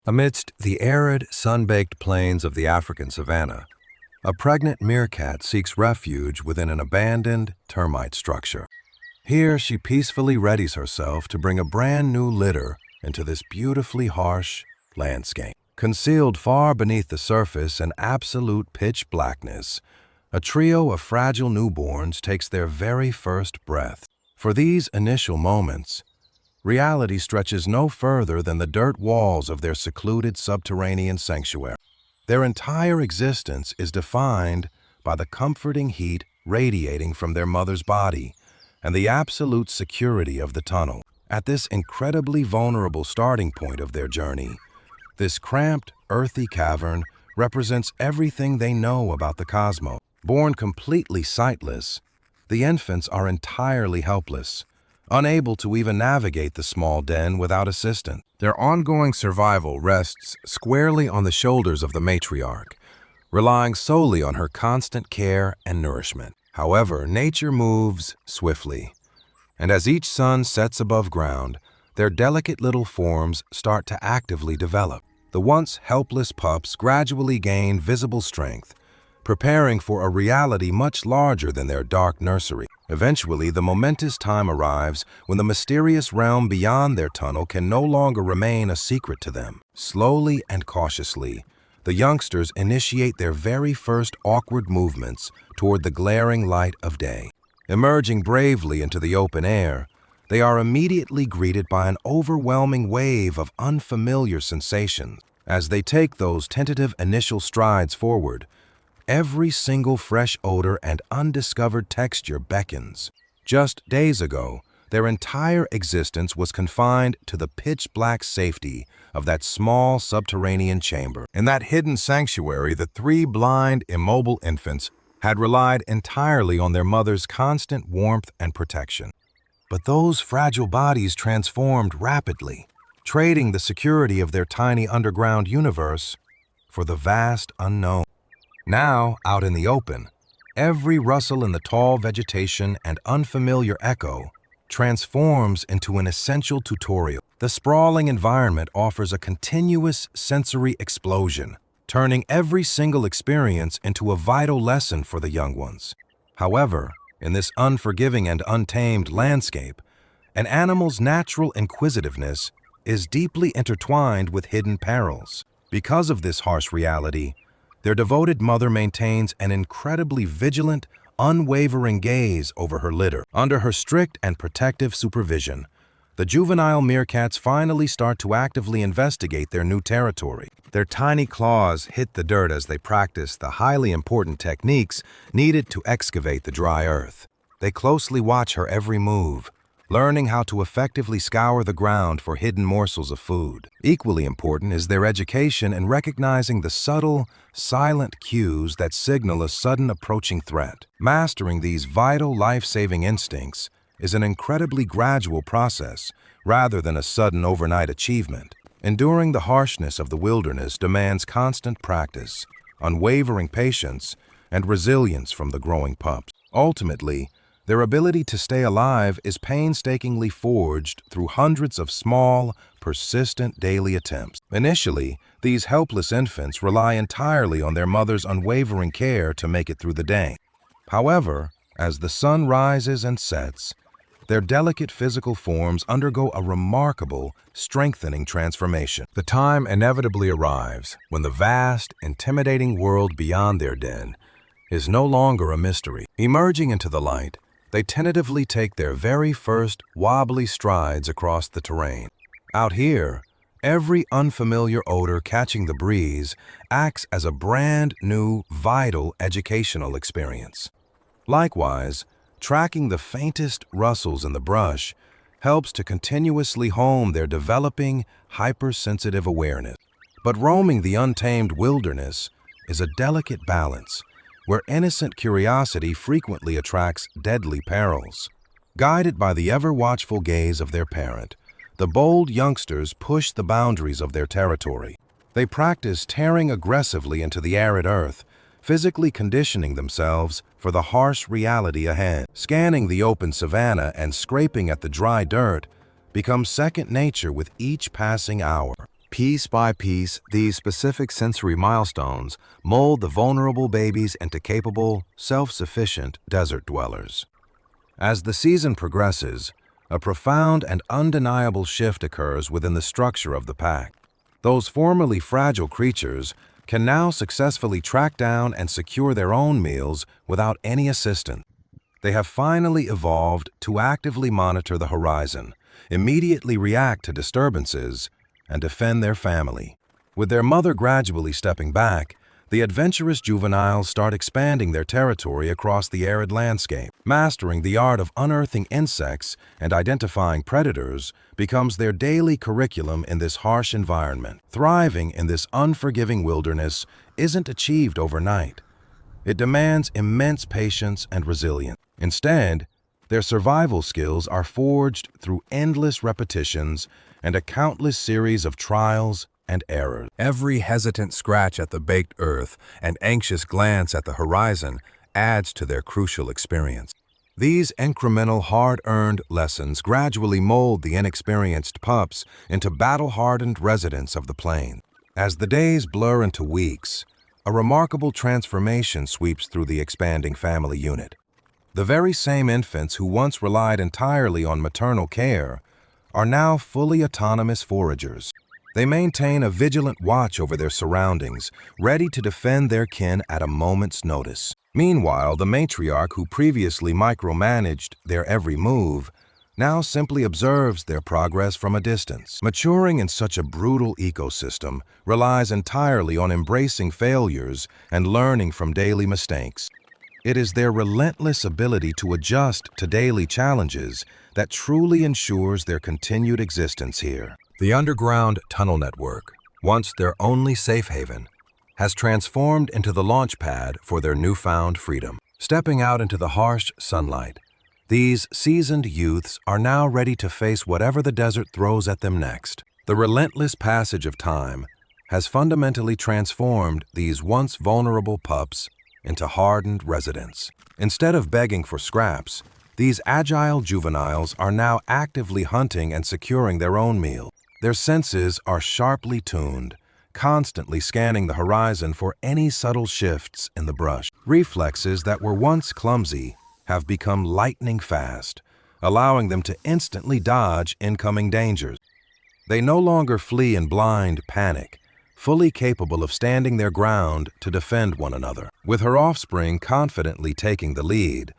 Amidst the arid, sun-baked plains of the African savannah, a pregnant meerkat seeks refuge within an abandoned termite structure. Here, she peacefully readies herself to bring a brand new litter into this beautifully harsh landscape. Concealed far beneath the surface in absolute pitch blackness, a trio of fragile newborns takes their very first breath. For these initial moments, reality stretches no further than the dirt walls of their secluded subterranean sanctuary. Their entire existence is defined by the comforting heat radiating from their mother's body and the absolute security of the tunnel. At this incredibly vulnerable starting point of their journey, this cramped, earthy cavern represents everything they know about the cosmos. Born completely sightless, the infants are entirely helpless, unable to even navigate the small den without assistance. Their ongoing survival rests squarely on the shoulders of the matriarch, relying solely on her constant care and nourishment. However, nature moves swiftly, and as each sun sets above ground, their delicate little forms start to actively develop. The once helpless pups gradually gain visible strength, preparing for a reality much larger than their dark nursery. Eventually, the momentous time arrives when the mysterious realm beyond their tunnel can no longer remain a secret to them. Slowly and cautiously, the youngsters initiate their very first awkward movements toward the glaring light of day. Emerging bravely into the open air, they are immediately greeted by an overwhelming wave of unfamiliar sensations. As they take those tentative initial strides forward, every single fresh odor and undiscovered texture beckons. Just days ago, their entire existence was confined to the pitch-black safety of that small subterranean chamber. In that hidden sanctuary, the three blind, immobile infants had relied entirely on their mother's constant warmth and protection. But those fragile bodies transformed rapidly, trading the security of their tiny underground universe for the vast unknown. Now, out in the open, every rustle in the tall vegetation and unfamiliar echo transforms into an essential tutorial. The sprawling environment offers a continuous sensory explosion, turning every single experience into a vital lesson for the young ones. However, in this unforgiving and untamed landscape, an animal's natural inquisitiveness is deeply intertwined with hidden perils. Because of this harsh reality, their devoted mother maintains an incredibly vigilant, unwavering gaze over her litter. Under her strict and protective supervision, the juvenile meerkats finally start to actively investigate their new territory. Their tiny claws hit the dirt as they practice the highly important techniques needed to excavate the dry earth. They closely watch her every move, learning how to effectively scour the ground for hidden morsels of food. Equally important is their education in recognizing the subtle, silent cues that signal a sudden approaching threat. Mastering these vital life-saving instincts is an incredibly gradual process rather than a sudden overnight achievement. Enduring the harshness of the wilderness demands constant practice, unwavering patience, and resilience from the growing pups. Ultimately, their ability to stay alive is painstakingly forged through hundreds of small, persistent daily attempts. Initially, these helpless infants rely entirely on their mother's unwavering care to make it through the day. However, as the sun rises and sets, their delicate physical forms undergo a remarkable, strengthening transformation. The time inevitably arrives when the vast, intimidating world beyond their den is no longer a mystery. Emerging into the light, they tentatively take their very first wobbly strides across the terrain. Out here, every unfamiliar odor catching the breeze acts as a brand new, vital educational experience. Likewise, tracking the faintest rustles in the brush helps to continuously hone their developing, hypersensitive awareness. But roaming the untamed wilderness is a delicate balance, where innocent curiosity frequently attracts deadly perils. Guided by the ever-watchful gaze of their parent, the bold youngsters push the boundaries of their territory. They practice tearing aggressively into the arid earth, physically conditioning themselves for the harsh reality ahead. Scanning the open savanna and scraping at the dry dirt becomes second nature with each passing hour. Piece by piece, these specific sensory milestones mold the vulnerable babies into capable, self-sufficient desert dwellers. As the season progresses, a profound and undeniable shift occurs within the structure of the pack. Those formerly fragile creatures can now successfully track down and secure their own meals without any assistance. They have finally evolved to actively monitor the horizon, immediately react to disturbances, and defend their family. With their mother gradually stepping back, the adventurous juveniles start expanding their territory across the arid landscape. Mastering the art of unearthing insects and identifying predators becomes their daily curriculum in this harsh environment. Thriving in this unforgiving wilderness isn't achieved overnight. It demands immense patience and resilience. Instead, their survival skills are forged through endless repetitions and a countless series of trials and errors. Every hesitant scratch at the baked earth and anxious glance at the horizon adds to their crucial experience. These incremental, hard-earned lessons gradually mold the inexperienced pups into battle-hardened residents of the plain. As the days blur into weeks, a remarkable transformation sweeps through the expanding family unit. The very same infants who once relied entirely on maternal care are now fully autonomous foragers. They maintain a vigilant watch over their surroundings, ready to defend their kin at a moment's notice. Meanwhile, the matriarch who previously micromanaged their every move now simply observes their progress from a distance. Maturing in such a brutal ecosystem relies entirely on embracing failures and learning from daily mistakes. It is their relentless ability to adjust to daily challenges that truly ensures their continued existence here. The underground tunnel network, once their only safe haven, has transformed into the launch pad for their newfound freedom. Stepping out into the harsh sunlight, these seasoned youths are now ready to face whatever the desert throws at them next. The relentless passage of time has fundamentally transformed these once vulnerable pups into hardened residents. Instead of begging for scraps, these agile juveniles are now actively hunting and securing their own meal. Their senses are sharply tuned, constantly scanning the horizon for any subtle shifts in the brush. Reflexes that were once clumsy have become lightning fast, allowing them to instantly dodge incoming dangers. They no longer flee in blind panic, fully capable of standing their ground to defend one another. With her offspring confidently taking the lead,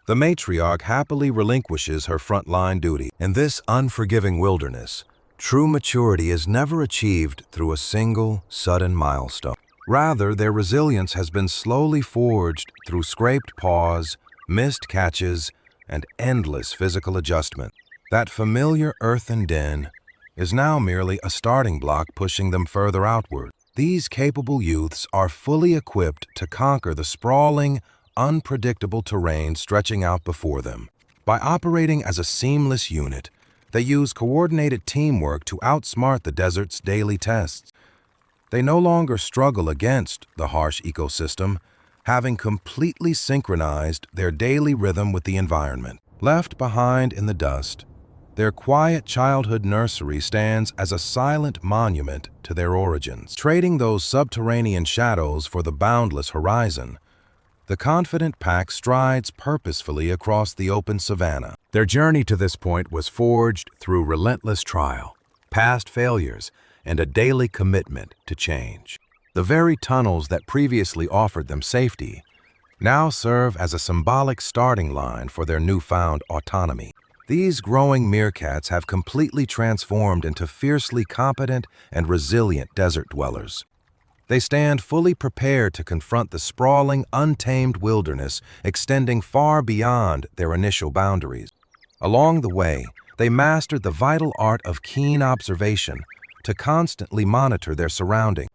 the matriarch happily relinquishes her frontline duty. In this unforgiving wilderness, true maturity is never achieved through a single, sudden milestone. Rather, their resilience has been slowly forged through scraped paws, missed catches, and endless physical adjustment. That familiar earthen den is now merely a starting block pushing them further outward. These capable youths are fully equipped to conquer the sprawling, unpredictable terrain stretching out before them. By operating as a seamless unit, they use coordinated teamwork to outsmart the desert's daily tests. They no longer struggle against the harsh ecosystem, having completely synchronized their daily rhythm with the environment. Left behind in the dust, their quiet childhood nursery stands as a silent monument to their origins. Trading those subterranean shadows for the boundless horizon, the confident pack strides purposefully across the open savannah. Their journey to this point was forged through relentless trial, past failures, and a daily commitment to change. The very tunnels that previously offered them safety now serve as a symbolic starting line for their newfound autonomy. These growing meerkats have completely transformed into fiercely competent and resilient desert dwellers. They stand fully prepared to confront the sprawling, untamed wilderness extending far beyond their initial boundaries. Along the way, they mastered the vital art of keen observation to constantly monitor their surroundings.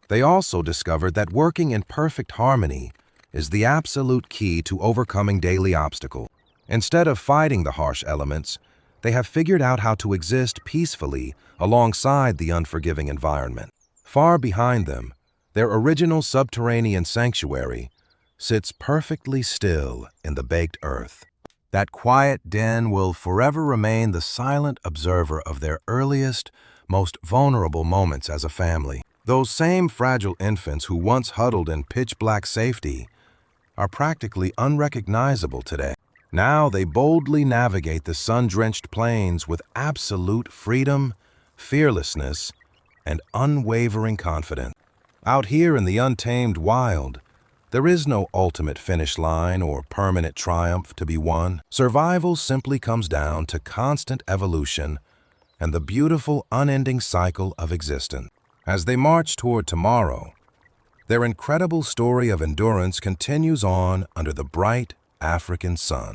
They also discovered that working in perfect harmony is the absolute key to overcoming daily obstacles. Instead of fighting the harsh elements, they have figured out how to exist peacefully alongside the unforgiving environment. Far behind them, their original subterranean sanctuary sits perfectly still in the baked earth. That quiet den will forever remain the silent observer of their earliest, most vulnerable moments as a family. Those same fragile infants who once huddled in pitch-black safety are practically unrecognizable today. Now they boldly navigate the sun-drenched plains with absolute freedom, fearlessness, and unwavering confidence. Out here in the untamed wild, there is no ultimate finish line or permanent triumph to be won. Survival simply comes down to constant evolution and the beautiful, unending cycle of existence. As they march toward tomorrow, their incredible story of endurance continues on under the bright African sun.